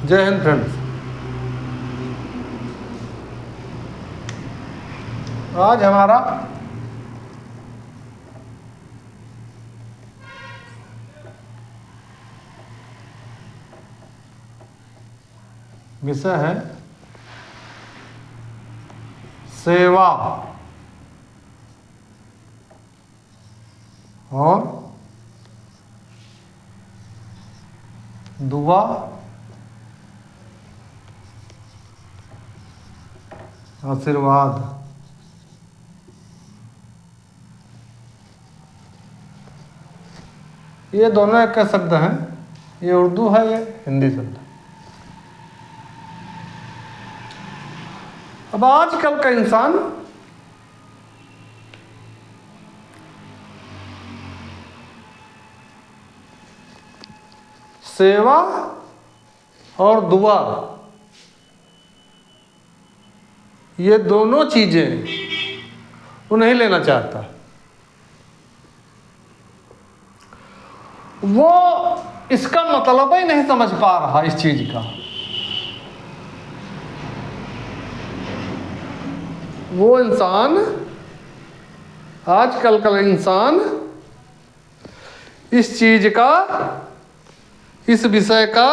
जय हिंद फ्रेंड्स। आज हमारा विषय है सेवा और दुआ आशीर्वाद। ये दोनों एक शब्द हैं, ये उर्दू है, ये हिंदी शब्द है। अब आजकल का इंसान सेवा और दुआ, ये दोनों चीजें वो नहीं लेना चाहता। वो इसका मतलब ही नहीं समझ पा रहा इस चीज का। वो इंसान, आजकल का इंसान इस चीज का, इस विषय का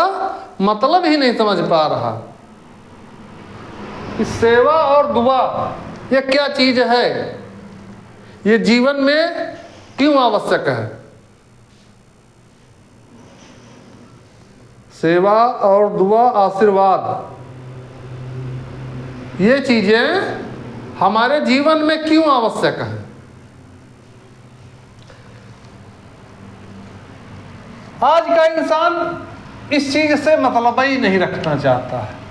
मतलब ही नहीं समझ पा रहा। इस सेवा और दुआ ये क्या चीज है, ये जीवन में क्यों आवश्यक है। सेवा और दुआ आशीर्वाद, ये चीजें हमारे जीवन में क्यों आवश्यक है। आज का इंसान इस चीज से मतलब ही नहीं रखना चाहता है।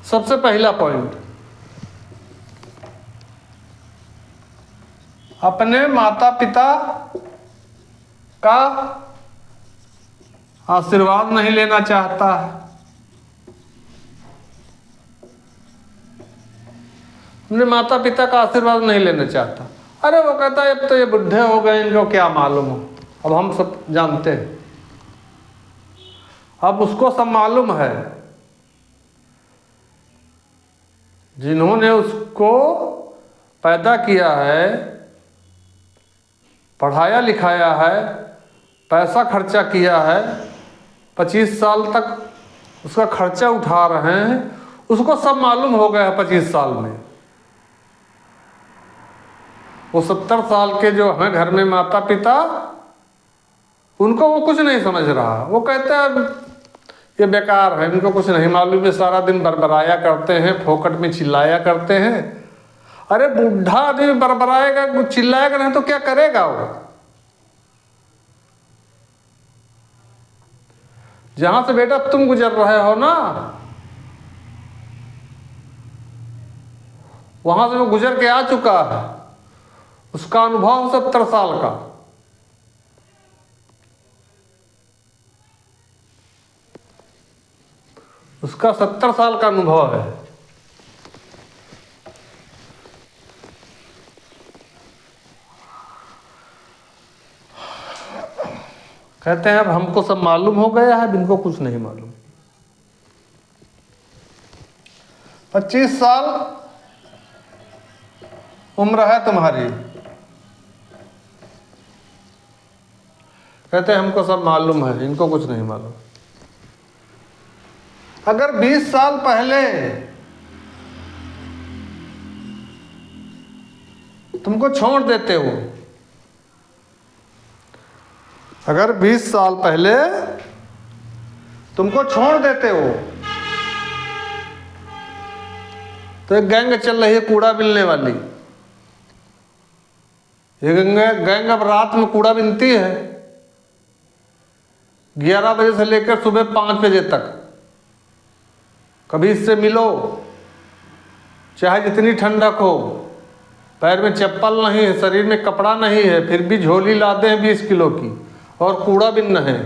सबसे पहला पॉइंट, अपने माता पिता का आशीर्वाद नहीं लेना चाहता है। अपने माता पिता का आशीर्वाद नहीं लेना चाहता। अरे वो कहता है अब तो ये बुढ़े हो गए, इनको क्या मालूम हो, अब हम सब जानते हैं। अब उसको सब मालूम है, जिन्होंने उसको पैदा किया है, पढ़ाया लिखाया है, पैसा खर्चा किया है, 25 साल तक उसका खर्चा उठा रहे हैं, उसको सब मालूम हो गया है 25 साल में। वो 70 साल के जो हैं घर में माता पिता, उनको वो कुछ नहीं समझ रहा। वो कहते हैं ये बेकार है, इनको कुछ नहीं मालूम है, सारा दिन बरबराया करते हैं, फोकट में चिल्लाया करते हैं। अरे बूढ़ा आदमी बरबराएगा, चिल्लाएगा नहीं तो क्या करेगा वो। जहां से बेटा तुम गुजर रहे हो ना, वहां से वो गुजर के आ चुका है। उसका अनुभव 70 साल का। उसका 70 साल का अनुभव है। कहते हैं अब हमको सब मालूम हो गया है, इनको कुछ नहीं मालूम। 25 साल उम्र है तुम्हारी, कहते हैं हमको सब मालूम है, इनको कुछ नहीं मालूम। अगर 20 साल पहले तुमको छोड़ देते हो, अगर 20 साल पहले तुमको छोड़ देते हो, तो एक गैंग चल रही है कूड़ा बिनने वाली। ये गैंग अब रात में कूड़ा बिनती है, 11 बजे से लेकर सुबह 5 बजे तक। कभी इससे मिलो, चाहे जितनी ठंडक हो, पैर में चप्पल नहीं है, शरीर में कपड़ा नहीं है, फिर भी झोली लादे हैं 20 किलो की और कूड़ा बिनना है।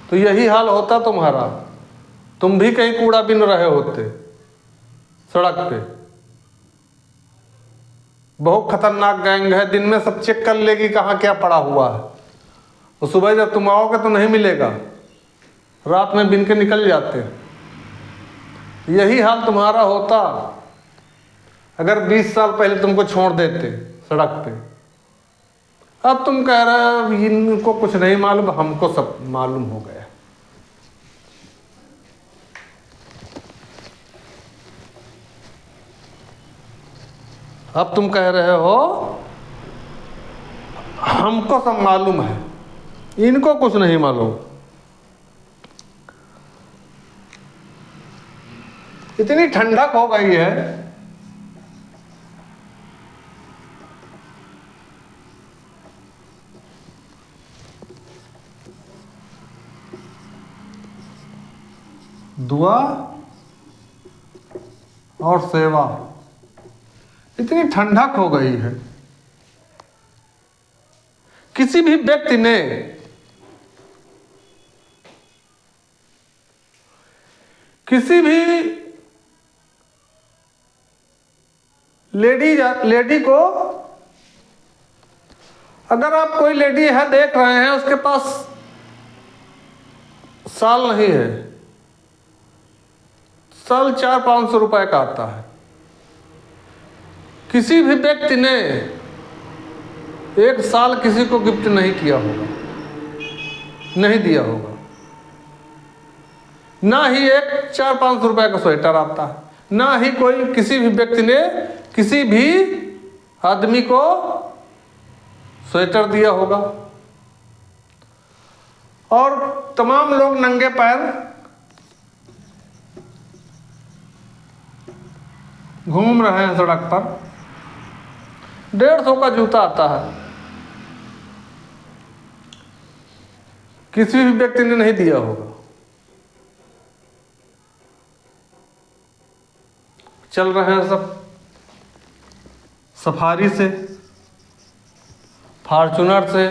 तो यही हाल होता तुम्हारा, तुम भी कहीं कूड़ा बिन रहे होते सड़क पे। बहुत खतरनाक गैंग है, दिन में सब चेक कर लेगी कहाँ क्या पड़ा हुआ है। और सुबह जब तुम आओगे तो नहीं मिलेगा, रात में बिन के निकल जाते। यही हाल तुम्हारा होता अगर 20 साल पहले तुमको छोड़ देते सड़क पे। अब तुम कह रहे हो इनको कुछ नहीं मालूम, हमको सब मालूम हो गया। अब तुम कह रहे हो हमको सब मालूम है, इनको कुछ नहीं मालूम। इतनी ठंडक हो गई है, दुआ और सेवा, इतनी ठंडक हो गई है। किसी भी व्यक्ति ने किसी भी लेडी को, अगर आप कोई लेडी है देख रहे हैं, उसके पास साल नहीं है, साल 400-500 रुपए का आता है, किसी भी व्यक्ति ने 1 साल किसी को गिफ्ट नहीं किया होगा, नहीं दिया होगा। ना ही एक 400-500 रुपए का स्वेटर आता है, ना ही कोई किसी भी व्यक्ति ने किसी भी आदमी को स्वेटर दिया होगा। और तमाम लोग नंगे पैर घूम रहे हैं सड़क पर। 150 का जूता आता है, किसी भी व्यक्ति ने नहीं दिया होगा। चल रहे हैं सब सफारी से, फॉर्च्यूनर से,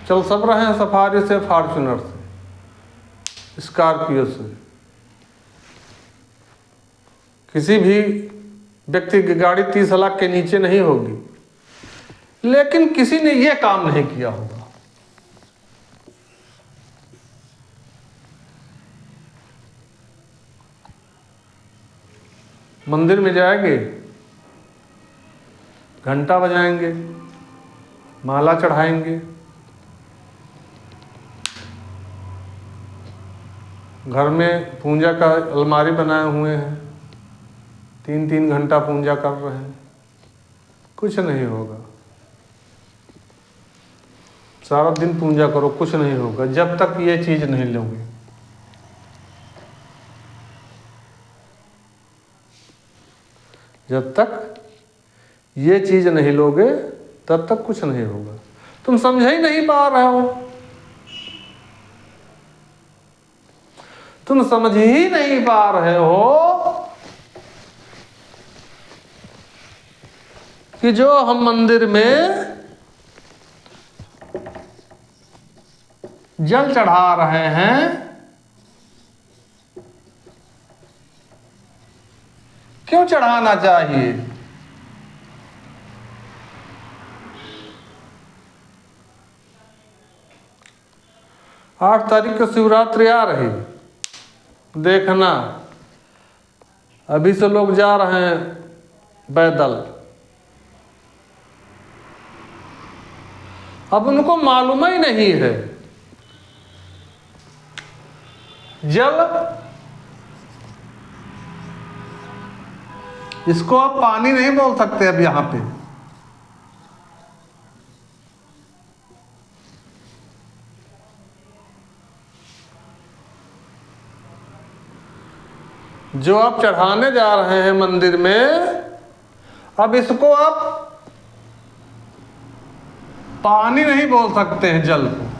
चल सब रहे हैं सफारी से, फॉर्च्यूनर से, स्कॉर्पियो से। किसी भी व्यक्ति की गाड़ी 30 लाख के नीचे नहीं होगी, लेकिन किसी ने यह काम नहीं किया होगा। मंदिर में जाएंगे, घंटा बजाएंगे, माला चढ़ाएंगे, घर में पूजा का अलमारी बनाए हुए हैं, 3-3 घंटा पूजा कर रहे हैं, कुछ नहीं होगा। सारा दिन पूजा करो, कुछ नहीं होगा जब तक ये चीज नहीं लोगे। जब तक ये चीज नहीं लोगे तब तक कुछ नहीं होगा। तुम समझ ही नहीं पा रहे हो, तुम समझ ही नहीं पा रहे हो कि जो हम मंदिर में जल चढ़ा रहे हैं, क्यों चढ़ाना चाहिए? 8 तारीख को शिवरात्रि आ रही, देखना अभी से लोग जा रहे हैं पैदल। अब उनको मालूम ही नहीं है जल, इसको आप पानी नहीं बोल सकते। अब यहां पे जो आप चढ़ाने जा रहे हैं मंदिर में, अब इसको आप पानी नहीं बोल सकते हैं जल को।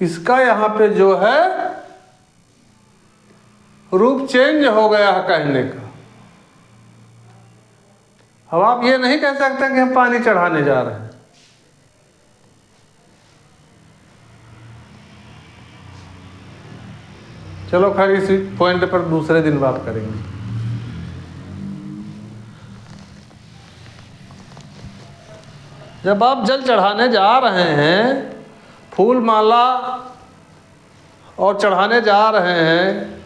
इसका यहां पे जो है रूप चेंज हो गया है कहने का। अब आप ये नहीं कह सकते कि हम पानी चढ़ाने जा रहे हैं। चलो खैर इसी पॉइंट पर दूसरे दिन बात करेंगे। जब आप जल चढ़ाने जा रहे हैं, फूल माला और चढ़ाने जा रहे हैं,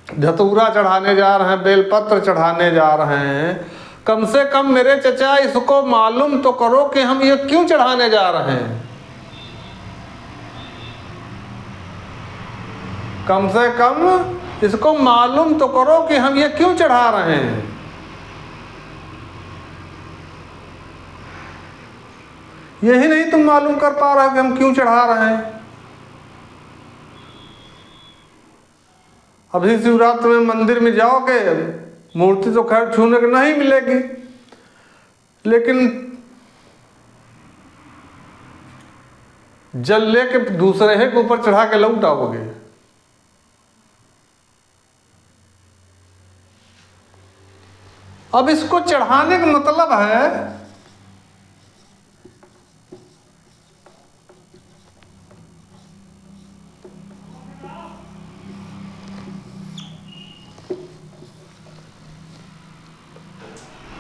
धतूरा चढ़ाने जा रहे हैं, बेलपत्र चढ़ाने जा रहे हैं, कम से कम मेरे चचा इसको मालूम तो करो कि हम ये क्यों चढ़ाने जा रहे हैं। कम से कम इसको मालूम तो करो कि हम ये क्यों चढ़ा रहे हैं। यही नहीं तुम मालूम कर पा रहे हो कि हम क्यों चढ़ा रहे हैं। अभी शिवरात्रि में मंदिर में जाओगे, मूर्ति तो खैर छूने को नहीं मिलेगी, लेकिन जल लेके दूसरे ही के ऊपर चढ़ा के लौट आओगे। अब इसको चढ़ाने का मतलब है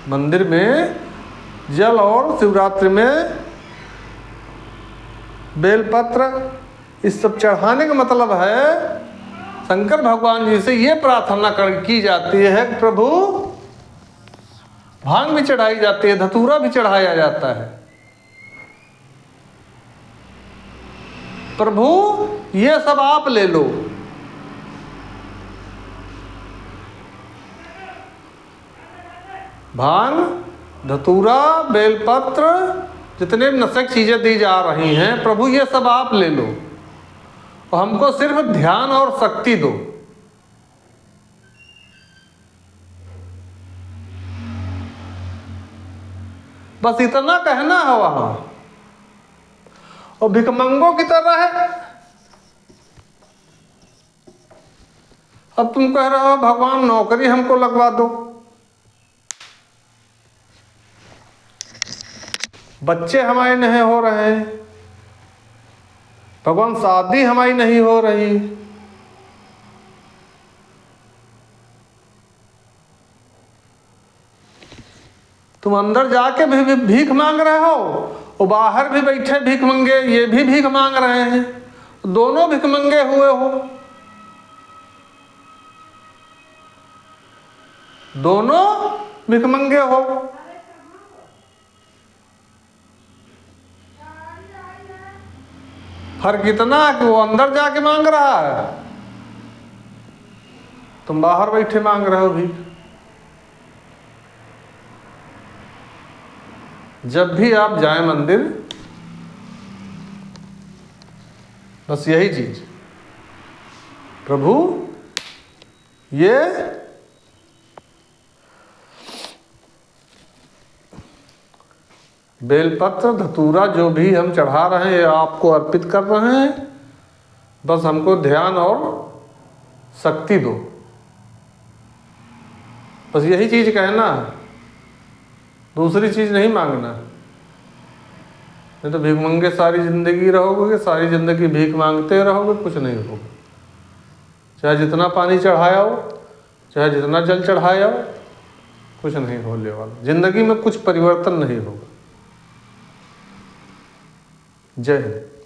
मंदिर में जल और शिवरात्रि में बेलपत्र इस सब चढ़ाने का मतलब है शंकर भगवान जी से ये प्रार्थना की जाती है कि प्रभु, भांग भी चढ़ाई जाती है, धतूरा भी चढ़ाया जाता है, प्रभु ये सब आप ले लो। भांग, धतूरा, बेलपत्र, जितने नशक चीजें दी जा रही हैं, प्रभु ये सब आप ले लो और हमको सिर्फ ध्यान और शक्ति दो। बस इतना कहना है वहां। और भिखमंगों की तरह है। अब तुम कह रहे हो भगवान नौकरी हमको लगवा दो, बच्चे हमारे नहीं हो रहे, भगवान शादी हमारी नहीं हो रही, तुम अंदर जाके भी भीख मांग रहे हो और बाहर भी बैठे भीख मंगे ये भी भीख मांग रहे हैं, दोनों भीख मंगे हुए हो, दोनों भीख मंगे हो। फर्क इतना कि वो अंदर जाके मांग रहा है, तुम बाहर बैठे मांग रहे हो भीख। जब भी आप जाएं मंदिर, बस यही चीज, प्रभु ये बेलपत्र धतूरा जो भी हम चढ़ा रहे हैं आपको अर्पित कर रहे हैं, बस हमको ध्यान और शक्ति दो। बस यही चीज कहना, दूसरी चीज नहीं मांगना। नहीं तो भीख मंगे सारी जिंदगी रहोगे, सारी जिंदगी भीख मांगते रहोगे, कुछ नहीं होगा। चाहे जितना पानी चढ़ाया हो, चाहे जितना जल चढ़ाया हो, कुछ नहीं होने वाला। जिंदगी में कुछ परिवर्तन नहीं होगा। जय हिंद।